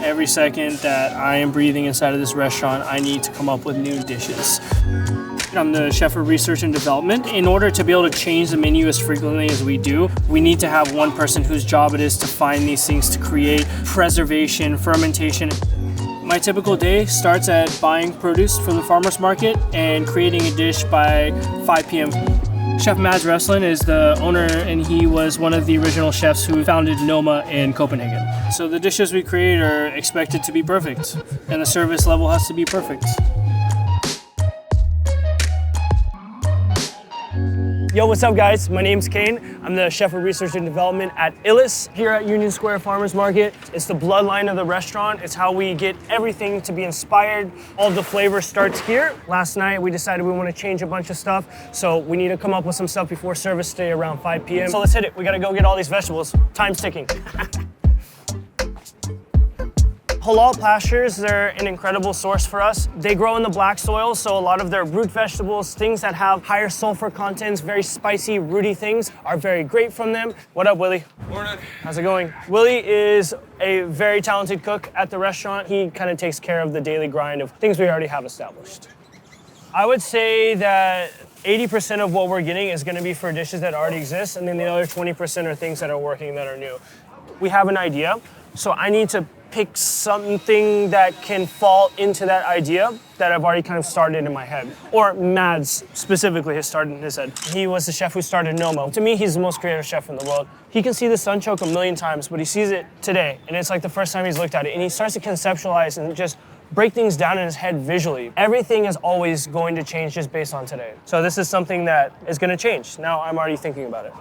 Every second that I am breathing inside of this restaurant, I need to come up with new dishes. I'm the chef of research and development. In order to be able to change the menu as frequently as we do, we need to have one person whose job it is to find these things, to create preservation, fermentation. My typical day starts at buying produce from the farmer's market and creating a dish by 5 p.m. Chef Mads Refslund is the owner, and he was one of the original chefs who founded Noma in Copenhagen. So the dishes we create are expected to be perfect, and the service level has to be perfect. Yo, what's up guys? My name's Kane. I'm the chef of research and development at Ilis here at Union Square Farmers Market. It's the bloodline of the restaurant. It's how we get everything to be inspired. All of the flavor starts here. Last night we decided we want to change a bunch of stuff, so we need to come up with some stuff before service today around 5 p.m. So let's hit it. We gotta go get all these vegetables. Time's ticking. Halal pastures, they're an incredible source for us. They grow in the black soil, so a lot of their root vegetables, things that have higher sulfur contents, very spicy, rooty things, are very great from them. What up, Willie? Morning. How's it going? Willie is a very talented cook at the restaurant. He kind of takes care of the daily grind of things we already have established. I would say that 80% of what we're getting is gonna be for dishes that already exist, and then the other 20% are things that are working that are new. We have an idea, so I need to pick something that can fall into that idea that I've already kind of started in my head. Or Mads specifically has started in his head. He was the chef who started Noma. To me, he's the most creative chef in the world. He can see the sunchoke a million times, but he sees it today, and it's like the first time he's looked at it, and he starts to conceptualize and just break things down in his head visually. Everything is always going to change just based on today. So this is something that is gonna change. Now I'm already thinking about it.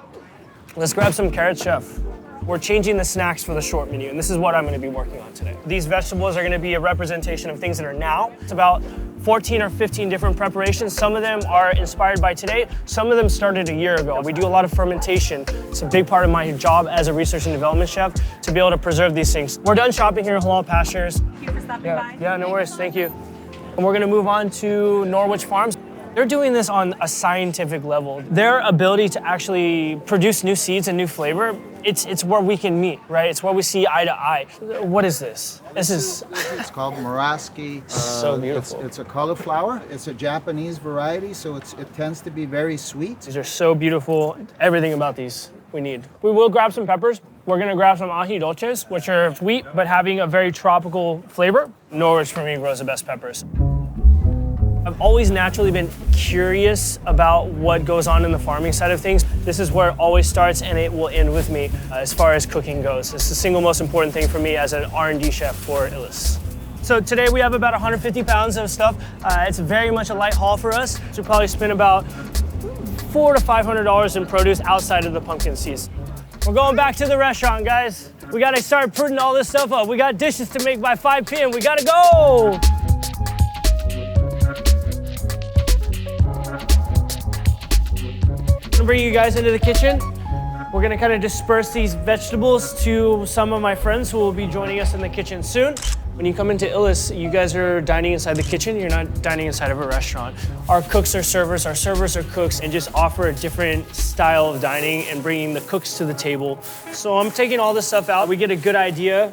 Let's grab some carrots, chef. We're changing the snacks for the short menu, and this is what I'm gonna be working on today. These vegetables are gonna be a representation of things that are now. It's about 14 or 15 different preparations. Some of them are inspired by today. Some of them started a year ago. We do a lot of fermentation. It's a big part of my job as a research and development chef to be able to preserve these things. We're done shopping here at Halal Pastures. Thank you for stopping by. Yeah, no worries, thank you. And we're gonna move on to Norwich Farms. They're doing this on a scientific level. Their ability to actually produce new seeds and new flavor, it's where we can meet, right? It's where we see eye to eye. What is this? It's called Maraski. So beautiful. It's a cauliflower. It's a Japanese variety, so it tends to be very sweet. These are so beautiful. Everything about these we need. We will grab some peppers. We're gonna grab some ají dulces, which are sweet, but having a very tropical flavor. Norwich, for me, grows the best peppers. I've always naturally been curious about what goes on in the farming side of things. This is where it always starts, and it will end with me as far as cooking goes. It's the single most important thing for me as an R&D chef for Ilis. So today we have about 150 pounds of stuff. It's very much a light haul for us. So we probably spend about $400 to $500 in produce outside of the pumpkin seeds. We're going back to the restaurant, guys. We gotta start putting all this stuff up. We got dishes to make by 5 p.m. We gotta go! Bring you guys into the kitchen. We're gonna kind of disperse these vegetables to some of my friends who will be joining us in the kitchen soon. When you come into Ilis, you guys are dining inside the kitchen. You're not dining inside of a restaurant. Our cooks are servers, our servers are cooks, and just offer a different style of dining and bringing the cooks to the table. So I'm taking all this stuff out. We get a good idea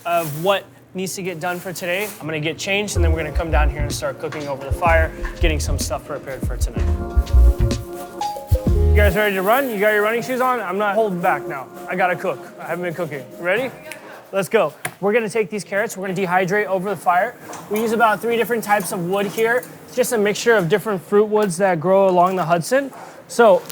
of what needs to get done for today. I'm gonna get changed, and then we're gonna come down here and start cooking over the fire, getting some stuff prepared for tonight. You guys ready to run? You got your running shoes on? I'm not holding back now. I gotta cook. I haven't been cooking. Ready? Let's go. We're gonna take these carrots, we're gonna dehydrate over the fire. We use about 3 different types of wood here. It's just a mixture of different fruit woods that grow along the Hudson. So,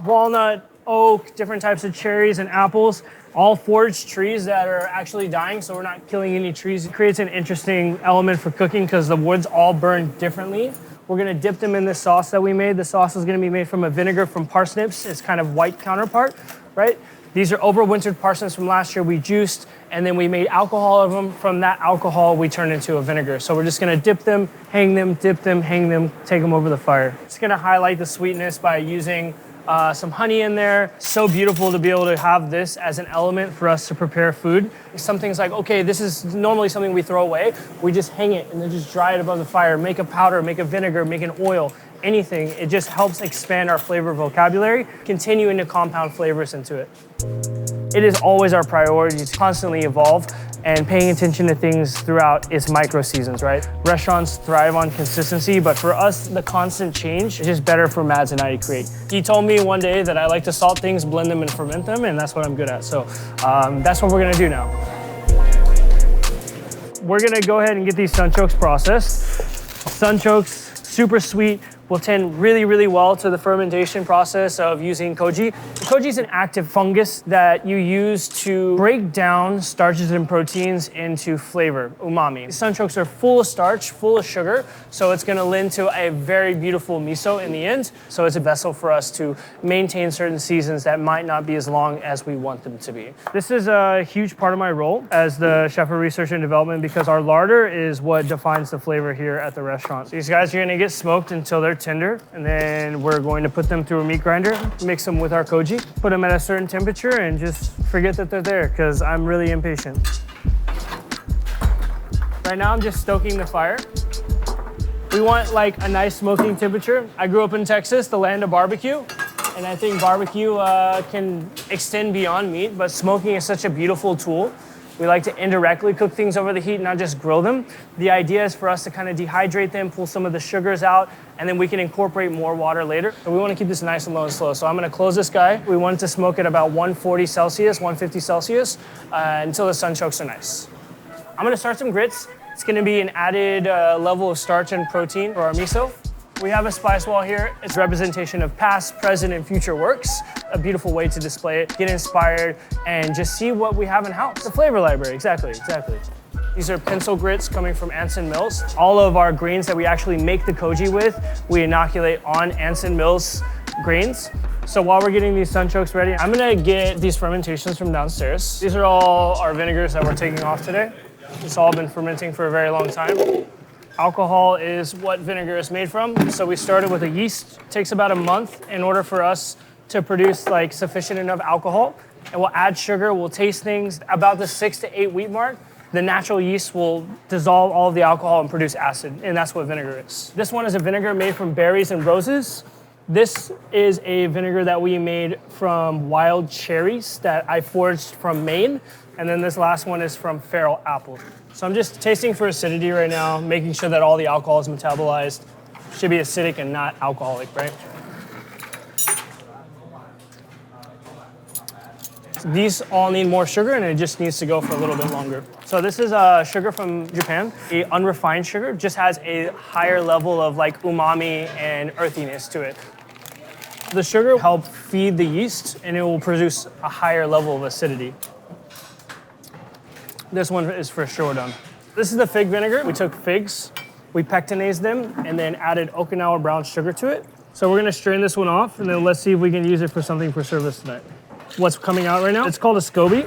walnut, oak, different types of cherries and apples, all foraged trees that are actually dying, so we're not killing any trees. It creates an interesting element for cooking because the woods all burn differently. We're gonna dip them in this sauce that we made. The sauce is gonna be made from a vinegar from parsnips. It's kind of white counterpart, right? These are overwintered parsnips from last year we juiced, and then we made alcohol of them. From that alcohol, we turned into a vinegar. So we're just gonna dip them, hang them, dip them, hang them, take them over the fire. It's gonna highlight the sweetness by using some honey in there. So beautiful to be able to have this as an element for us to prepare food. Some things like, okay, this is normally something we throw away. We just hang it and then just dry it above the fire, make a powder, make a vinegar, make an oil, anything. It just helps expand our flavor vocabulary, continuing to compound flavors into it. It is always our priority to constantly evolve and paying attention to things throughout its micro seasons, right? Restaurants thrive on consistency, but for us, the constant change is just better for Mads and I to create. He told me one day that I like to salt things, blend them, and ferment them, and that's what I'm good at. So that's what we're gonna do now. We're gonna go ahead and get these sunchokes processed. Sunchokes, super sweet, will tend really, really well to the fermentation process of using koji. Koji is an active fungus that you use to break down starches and proteins into flavor, umami. Sunchokes are full of starch, full of sugar, so it's gonna lend to a very beautiful miso in the end. So it's a vessel for us to maintain certain seasons that might not be as long as we want them to be. This is a huge part of my role as the chef of research and development because our larder is what defines the flavor here at the restaurant. These guys are gonna get smoked until they're tender, and then we're going to put them through a meat grinder, mix them with our koji, put them at a certain temperature, and just forget that they're there, because I'm really impatient. Right now, I'm just stoking the fire. We want like a nice smoking temperature. I grew up in Texas, the land of barbecue, and I think barbecue can extend beyond meat, but smoking is such a beautiful tool. We like to indirectly cook things over the heat, not just grill them. The idea is for us to kind of dehydrate them, pull some of the sugars out, and then we can incorporate more water later. So we want to keep this nice and low and slow. So I'm going to close this guy. We want it to smoke at about 140 Celsius, 150 Celsius, until the sunchokes are nice. I'm going to start some grits. It's going to be an added level of starch and protein for our miso. We have a spice wall here. It's a representation of past, present, and future works. A beautiful way to display it, get inspired, and just see what we have in house. The flavor library, exactly. These are pencil grits coming from Anson Mills. All of our grains that we actually make the koji with, we inoculate on Anson Mills grains. So while we're getting these sunchokes ready, I'm gonna get these fermentations from downstairs. These are all our vinegars that we're taking off today. It's all been fermenting for a very long time. Alcohol is what vinegar is made from. So we started with a yeast. It takes about a month in order for us to produce like sufficient enough alcohol. And we'll add sugar, we'll taste things. About the 6 to 8 week mark, the natural yeast will dissolve all of the alcohol and produce acid, and that's what vinegar is. This one is a vinegar made from berries and roses. This is a vinegar that we made from wild cherries that I foraged from Maine. And then this last one is from feral apples. So I'm just tasting for acidity right now, making sure that all the alcohol is metabolized. Should be acidic and not alcoholic, right? These all need more sugar, and it just needs to go for a little bit longer. So this is sugar from Japan. A unrefined sugar just has a higher level of like umami and earthiness to it. The sugar helps feed the yeast, and it will produce a higher level of acidity. This one is for sure done. This is the fig vinegar. We took figs, we pectinazed them, and then added Okinawa brown sugar to it. So we're gonna strain this one off, and then let's see if we can use it for something for service tonight. What's coming out right now, it's called a SCOBY.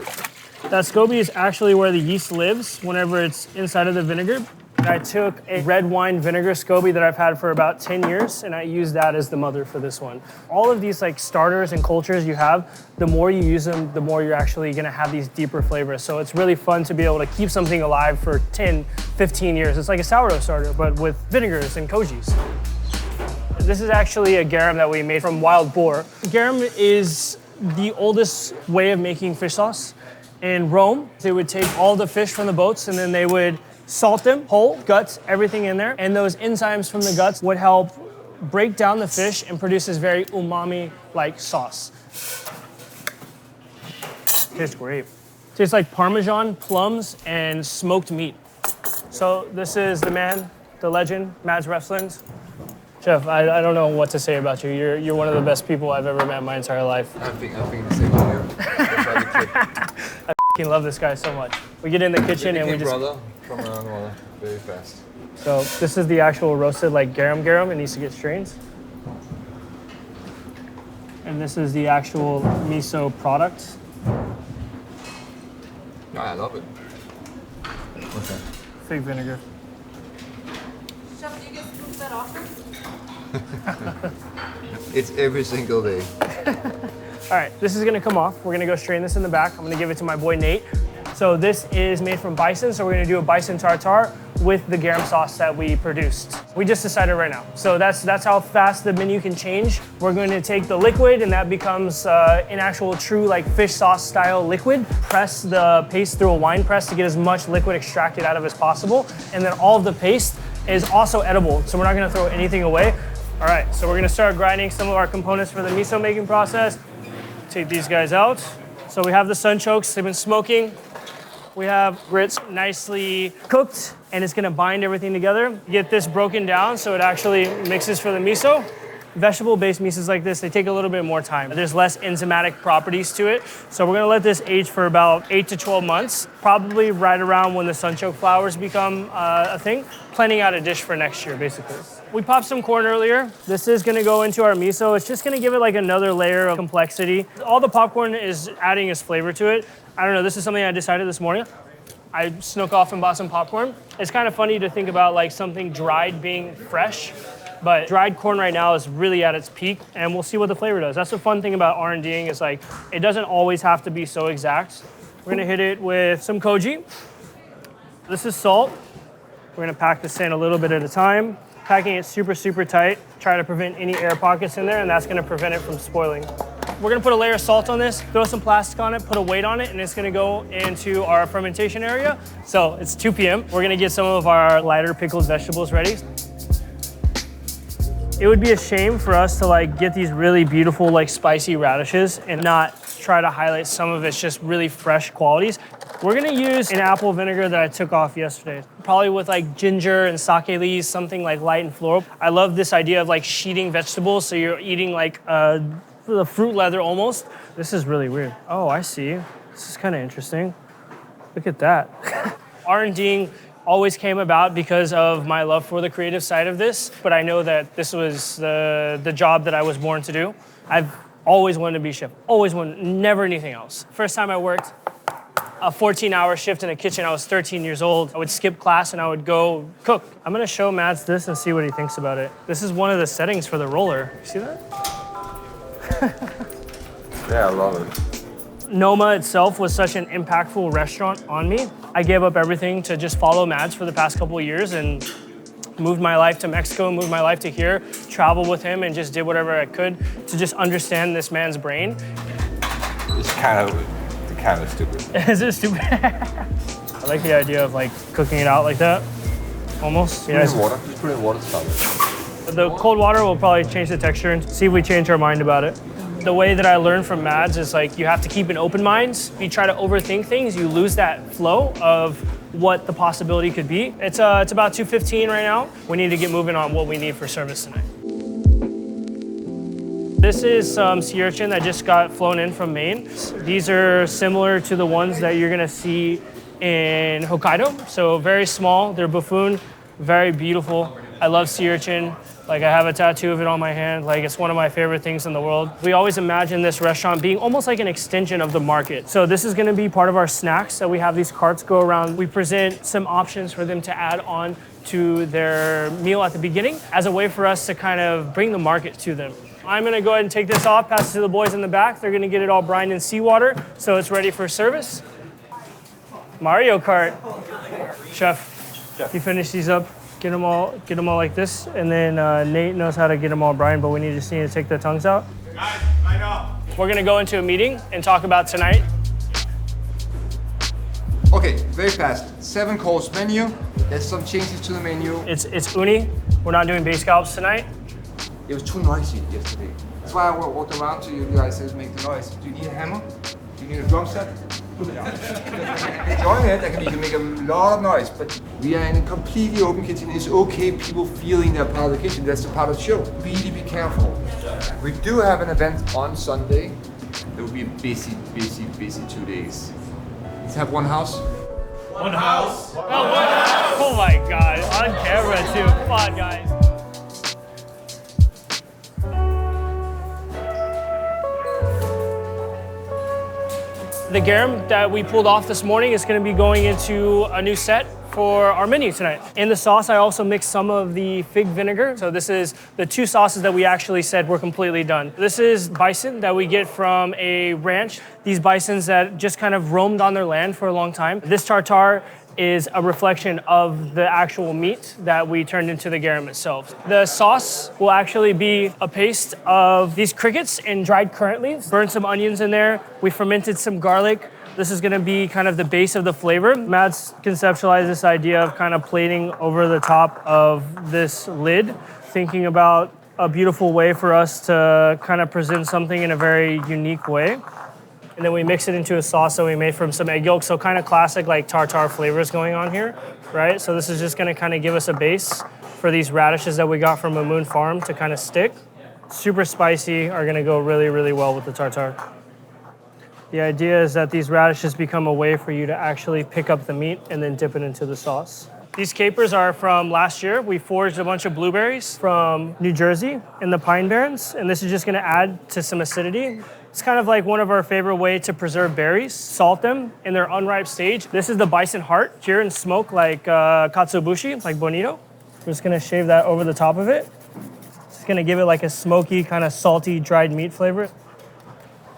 That SCOBY is actually where the yeast lives whenever it's inside of the vinegar. I took a red wine vinegar SCOBY that I've had for about 10 years, and I used that as the mother for this one. All of these like starters and cultures you have, the more you use them, the more you're actually gonna have these deeper flavors. So it's really fun to be able to keep something alive for 10, 15 years. It's like a sourdough starter, but with vinegars and kojis. This is actually a garum that we made from wild boar. Garum is the oldest way of making fish sauce. In Rome, they would take all the fish from the boats and then they would salt them, whole, guts, everything in there. And those enzymes from the guts would help break down the fish and produce this very umami-like sauce. Tastes great. Tastes like Parmesan, plums, and smoked meat. So this is the man, the legend, Mads Refslund. Chef, I don't know what to say about you. You're one of the best people I've ever met in my entire life. I think the same thing. I f***ing love this guy so much. We get in the kitchen and we just... brother from around the water very fast. So this is the actual roasted like garum. It needs to get strained. And this is the actual miso product. Yeah, I love it. Okay. Fig vinegar. Chef, do you get spoons that often? It's every single day. All right, this is gonna come off. We're gonna go strain this in the back. I'm gonna give it to my boy Nate. So this is made from bison, so we're gonna do a bison tartare with the garum sauce that we produced. We just decided right now. So that's how fast the menu can change. We're going to take the liquid and that becomes an actual true like fish sauce style liquid. Press the paste through a wine press to get as much liquid extracted out of as possible. And then all of the paste is also edible, so we're not gonna throw anything away. All right, so we're gonna start grinding some of our components for the miso making process. Take these guys out. So we have the sunchokes, they've been smoking. We have grits nicely cooked, and it's gonna bind everything together. Get this broken down so it actually mixes for the miso. Vegetable-based misos like this, they take a little bit more time. There's less enzymatic properties to it. So we're gonna let this age for about 8 to 12 months, probably right around when the sunchoke flowers become a thing. Planning out a dish for next year, basically. We popped some corn earlier. This is gonna go into our miso. It's just gonna give it like another layer of complexity. All the popcorn is adding its flavor to it. I don't know, this is something I decided this morning. I snuck off and bought some popcorn. It's kind of funny to think about like something dried being fresh, but dried corn right now is really at its peak, and we'll see what the flavor does. That's the fun thing about R&Ding is like, it doesn't always have to be so exact. We're gonna hit it with some koji. This is salt. We're gonna pack this in a little bit at a time, packing it super, super tight, try to prevent any air pockets in there, and that's gonna prevent it from spoiling. We're gonna put a layer of salt on this, throw some plastic on it, put a weight on it, and it's gonna go into our fermentation area. So it's 2 p.m. We're gonna get some of our lighter pickled vegetables ready. It would be a shame for us to like get these really beautiful like spicy radishes and not try to highlight some of its just really fresh qualities. We're gonna use an apple vinegar that I took off yesterday. Probably with like ginger and sake leaves, something like light and floral. I love this idea of like sheeting vegetables, so you're eating like the fruit leather almost. This is really weird. Oh, I see. This is kind of interesting. Look at that. R&Ding always came about because of my love for the creative side of this, but I know that this was the job that I was born to do. I've always wanted to be a chef, always wanted, never anything else. First time I worked a 14-hour shift in a kitchen, I was 13 years old. I would skip class and I would go cook. I'm gonna show Mads this and see what he thinks about it. This is one of the settings for the roller. You see that? Yeah, I love it. Noma itself was such an impactful restaurant on me. I gave up everything to just follow Mads for the past couple of years and moved my life to Mexico, moved my life to here, traveled with him and just did whatever I could to just understand this man's brain. It's kind of stupid. Is it stupid? I like the idea of like cooking it out like that, almost. Put it in water. Just put it in water to start with. The cold water will probably change the texture and see if we change our mind about it. The way that I learned from Mads is like you have to keep an open mind. If you try to overthink things, you lose that flow of what the possibility could be. It's about 2:15 right now. We need to get moving on what we need for service tonight. This is some sea urchin that just got flown in from Maine. These are similar to the ones that you're gonna see in Hokkaido. So very small, they're buffoon, very beautiful. I love sea urchin. Like I have a tattoo of it on my hand. Like it's one of my favorite things in the world. We always imagine this restaurant being almost like an extension of the market. So this is gonna be part of our snacks. So we have these carts go around. We present some options for them to add on to their meal at the beginning as a way for us to kind of bring the market to them. I'm gonna go ahead and take this off, pass it to the boys in the back. They're gonna get it all brined in seawater, so it's ready for service. Mario Kart. Chef, you finish these up. Get them all like this, and then Nate knows how to get them all brined, but we just need to take the tongues out. Guys, line up. We're gonna go into a meeting and talk about tonight. Okay, very fast. 7-course menu. There's some changes to the menu. It's uni. We're not doing base scallops tonight. It was too noisy yesterday. That's why I walked around to you guys and make the noise. Do you need a hammer? Do you need a drum set? Join it, you can make a lot of noise, but we are in a completely open kitchen. It's okay people feeling they're part of the kitchen. That's the part of the show. Really be careful. We do have an event on Sunday. It will be a busy 2 days. Let's have one house. One house. Oh my God, on camera too. Come on, guys. The garum that we pulled off this morning is going to be going into a new set for our menu tonight. In the sauce, I also mixed some of the fig vinegar. So this is the 2 sauces that we actually said were completely done. This is bison that we get from a ranch. These bisons that just kind of roamed on their land for a long time. This tartare is a reflection of the actual meat that we turned into the garum itself. The sauce will actually be a paste of these crickets and dried currant leaves. Burned some onions in there. We fermented some garlic. This is gonna be kind of the base of the flavor. Matt's conceptualized this idea of kind of plating over the top of this lid, thinking about a beautiful way for us to kind of present something in a very unique way. And then we mix it into a sauce that we made from some egg yolks. So kind of classic like tartare flavors going on here, right? So this is just gonna kind of give us a base for these radishes that we got from a Moon Farm to kind of stick. Super spicy, are gonna go really, really well with the tartare. The idea is that these radishes become a way for you to actually pick up the meat and then dip it into the sauce. These capers are from last year. We foraged a bunch of blueberries from New Jersey in the Pine Barrens, and this is just gonna add to some acidity. It's kind of like one of our favorite ways to preserve berries, salt them in their unripe stage. This is the bison heart, cured and smoked like katsuobushi, like bonito. We're just gonna shave that over the top of it. It's gonna give it like a smoky, kind of salty, dried meat flavor.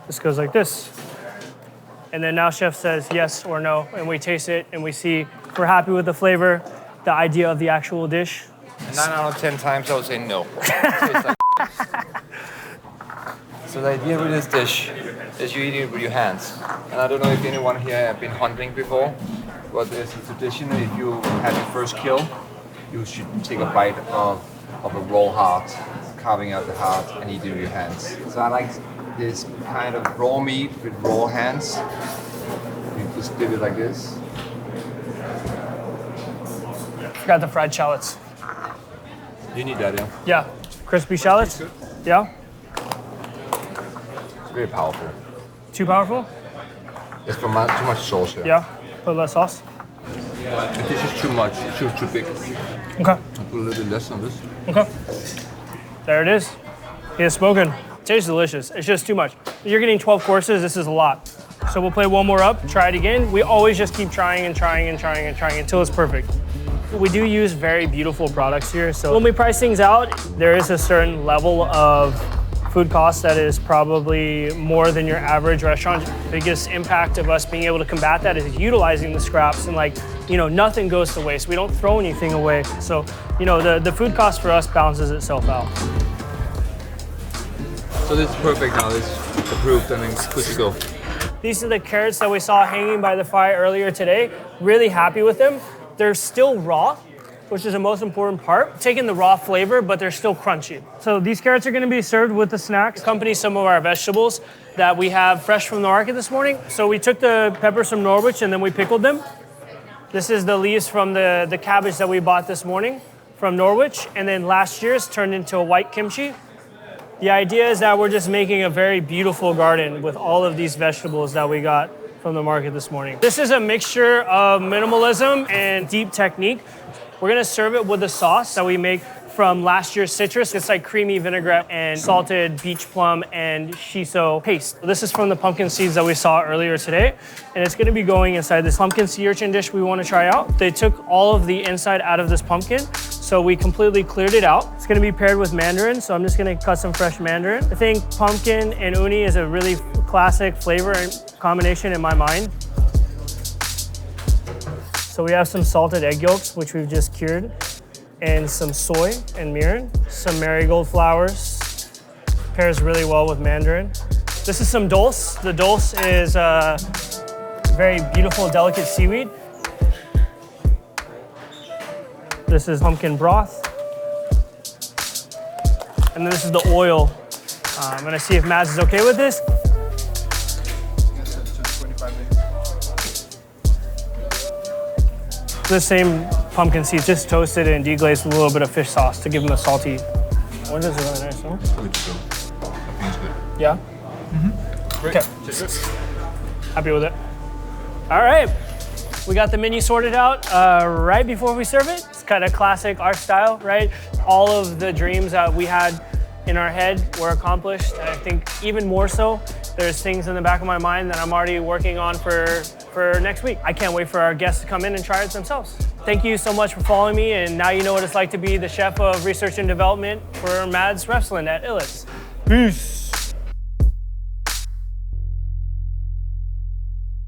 This goes like this. And then now chef says yes or no, and we taste it and we see if we're happy with the flavor, the idea of the actual dish. 9 out of 10 times I would say no. So the idea with this dish is you eat it with your hands. And I don't know if anyone here have been hunting before, but there's a tradition that if you have your first kill, you should take a bite of a raw heart, carving out the heart and eat it with your hands. So I like this kind of raw meat with raw hands. You just dip it like this. Got the fried shallots. You need that, yeah? Yeah, crispy shallots. Yeah. It's very powerful. Too powerful? It's too much sauce here. Yeah. Put less sauce. But this is too much. It's too big. Okay. I'll put a little bit less on this. Okay. There it is. It is spoken. Tastes delicious. It's just too much. You're getting 12 courses. This is a lot. So we'll play one more up. Try it again. We always just keep trying and trying and trying and trying until it's perfect. We do use very beautiful products here. So when we price things out, there is a certain level of food cost that is probably more than your average restaurant. The biggest impact of us being able to combat that is utilizing the scraps and nothing goes to waste. We don't throw anything away. So, the food cost for us balances itself out. So this is perfect now. This is approved and then good to go. These are the carrots that we saw hanging by the fire earlier today. Really happy with them. They're still raw, which is the most important part. Taking the raw flavor, but they're still crunchy. So these carrots are gonna be served with the snacks. Accompany some of our vegetables that we have fresh from the market this morning. So we took the peppers from Norwich and then we pickled them. This is the leaves from the cabbage that we bought this morning from Norwich. And then last year's turned into a white kimchi. The idea is that we're just making a very beautiful garden with all of these vegetables that we got from the market this morning. This is a mixture of minimalism and deep technique. We're gonna serve it with a sauce that we make from last year's citrus. It's like creamy vinaigrette and salted beach plum and shiso paste. This is from the pumpkin seeds that we saw earlier today. And it's gonna be going inside this pumpkin sea urchin dish we wanna try out. They took all of the inside out of this pumpkin, so we completely cleared it out. It's gonna be paired with mandarin, so I'm just gonna cut some fresh mandarin. I think pumpkin and uni is a really classic flavor and combination in my mind. So we have some salted egg yolks, which we've just cured, and some soy and mirin, some marigold flowers. Pairs really well with mandarin. This is some dulse. The dulse is a very beautiful, delicate seaweed. This is pumpkin broth. And then this is the oil. I'm gonna see if Mads is okay with this. The same pumpkin seeds, just toasted and deglazed with a little bit of fish sauce to give them a salty. Orange is really nice, huh? Good to go. Everything's good. Yeah? Great. Okay. Happy with it. All right. We got the menu sorted out right before we serve it. It's kind of classic our style, right? All of the dreams that we had in our head, we're accomplished. And I think even more so, there's things in the back of my mind that I'm already working on for next week. I can't wait for our guests to come in and try it themselves. Thank you so much for following me, and now you know what it's like to be the chef of research and development for Mads Refslund at Ilis. Peace.